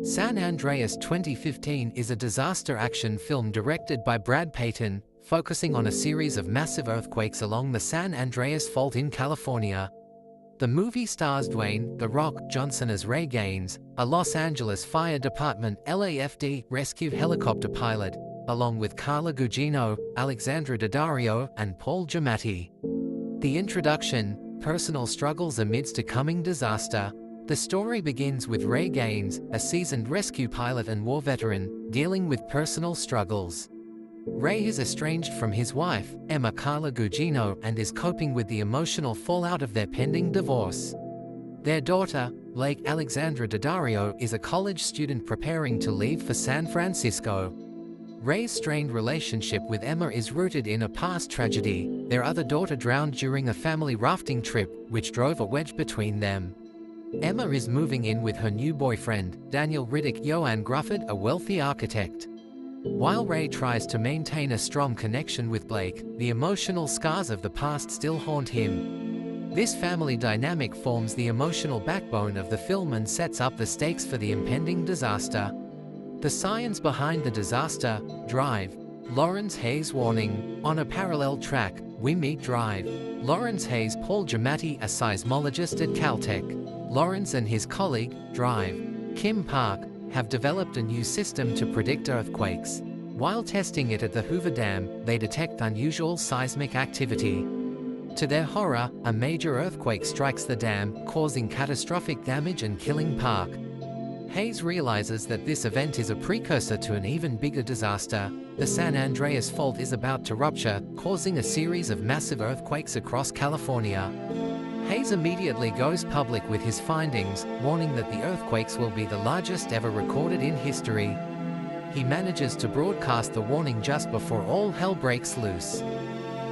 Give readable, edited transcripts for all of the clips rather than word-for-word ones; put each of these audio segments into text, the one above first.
San Andreas 2015 is a disaster action film directed by Brad Peyton, focusing on a series of massive earthquakes along the San Andreas Fault in California. The movie stars Dwayne "The Rock" Johnson as Ray Gaines, a Los Angeles Fire Department LAFD rescue helicopter pilot, along with Carla Gugino, Alexandra Daddario, and Paul Giamatti. The introduction: personal struggles amidst a coming disaster. The story begins with Ray Gaines, a seasoned rescue pilot and war veteran, dealing with personal struggles. Ray is estranged from his wife, Emma Carla Gugino, and is coping with the emotional fallout of their pending divorce. Their daughter, Blake Alexandra Daddario, is a college student preparing to leave for San Francisco. Ray's strained relationship with Emma is rooted in a past tragedy. Their other daughter drowned during a family rafting trip, which drove a wedge between them. Emma is moving in with her new boyfriend, Daniel Riddick Joanne Grufford, a wealthy architect. While Ray tries to maintain a strong connection with Blake, the emotional scars of the past still haunt him. This family dynamic forms the emotional backbone of the film and sets up the stakes for the impending disaster. The science behind the disaster: Drive. Lawrence Hayes warning. On a parallel track, we meet Drive. Lawrence Hayes, Paul Giamatti, a seismologist at Caltech. Lawrence and his colleague, Drive, Kim Park, have developed a new system to predict earthquakes. While testing it at the Hoover Dam, they detect unusual seismic activity. To their horror, a major earthquake strikes the dam, causing catastrophic damage and killing Park. Hayes realizes that this event is a precursor to an even bigger disaster. The San Andreas Fault is about to rupture, causing a series of massive earthquakes across California. Hayes immediately goes public with his findings, warning that the earthquakes will be the largest ever recorded in history. He manages to broadcast the warning just before all hell breaks loose.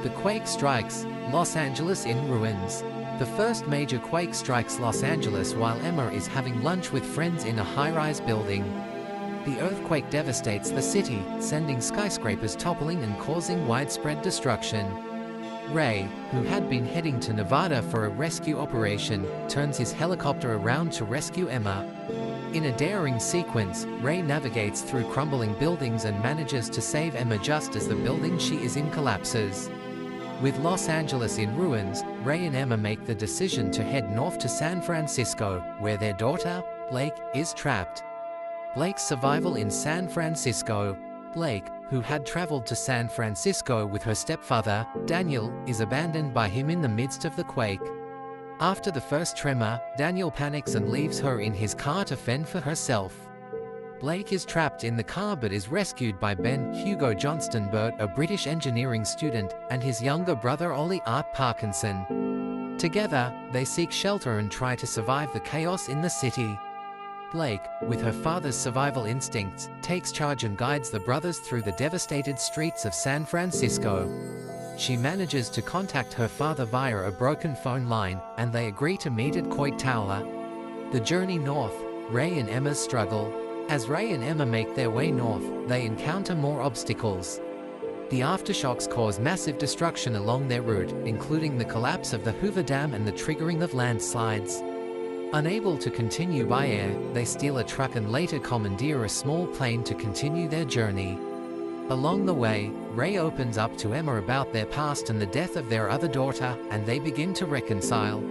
The quake strikes, Los Angeles in ruins. The first major quake strikes Los Angeles while Emma is having lunch with friends in a high-rise building. The earthquake devastates the city, sending skyscrapers toppling and causing widespread destruction. Ray, who had been heading to Nevada for a rescue operation, turns his helicopter around to rescue Emma. In a daring sequence, Ray navigates through crumbling buildings and manages to save Emma just as the building she is in collapses. With Los Angeles in ruins, Ray and Emma make the decision to head north to San Francisco, where their daughter, Blake, is trapped. Blake's survival in San Francisco. Blake, who had traveled to San Francisco with her stepfather, Daniel, is abandoned by him in the midst of the quake. After the first tremor, Daniel panics and leaves her in his car to fend for herself. Blake is trapped in the car but is rescued by Ben Hugo Johnston Burt, a British engineering student, and his younger brother Ollie Art Parkinson. Together, they seek shelter and try to survive the chaos in the city. Blake, with her father's survival instincts, takes charge and guides the brothers through the devastated streets of San Francisco. She manages to contact her father via a broken phone line, and they agree to meet at Coit Tower. The journey north. Ray and Emma's struggle. As Ray and Emma make their way north, they encounter more obstacles. The aftershocks cause massive destruction along their route, including the collapse of the Hoover Dam and the triggering of landslides. Unable to continue by air, they steal a truck and later commandeer a small plane to continue their journey. Along the way, Ray opens up to Emma about their past and the death of their other daughter, and they begin to reconcile.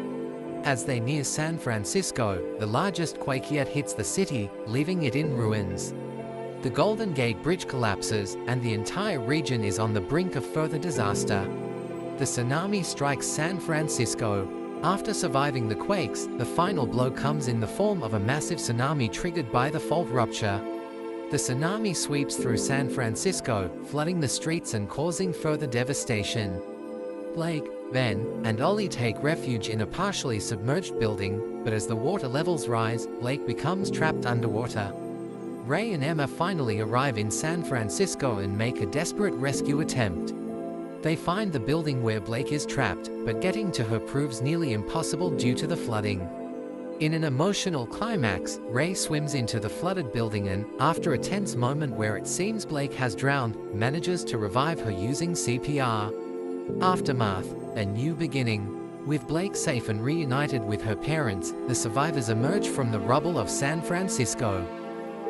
As they near San Francisco, the largest quake yet hits the city, leaving it in ruins. The Golden Gate Bridge collapses, and the entire region is on the brink of further disaster. The tsunami strikes San Francisco. After surviving the quakes, the final blow comes in the form of a massive tsunami triggered by the fault rupture. The tsunami sweeps through San Francisco, flooding the streets and causing further devastation. Blake, Ben, and Ollie take refuge in a partially submerged building, but as the water levels rise, Blake becomes trapped underwater. Ray and Emma finally arrive in San Francisco and make a desperate rescue attempt. They find the building where Blake is trapped, but getting to her proves nearly impossible due to the flooding. In an emotional climax, Ray swims into the flooded building and, after a tense moment where it seems Blake has drowned, manages to revive her using CPR. Aftermath: a new beginning. With Blake safe and reunited with her parents, the survivors emerge from the rubble of San Francisco.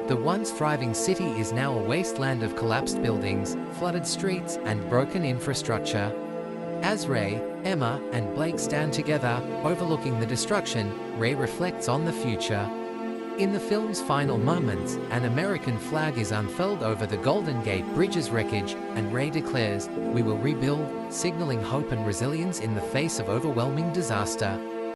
The once thriving city is now a wasteland of collapsed buildings, flooded streets, and broken infrastructure. As Ray, Emma, and Blake stand together, overlooking the destruction, Ray reflects on the future. In the film's final moments, an American flag is unfurled over the Golden Gate Bridge's wreckage, and Ray declares, "We will rebuild," signaling hope and resilience in the face of overwhelming disaster.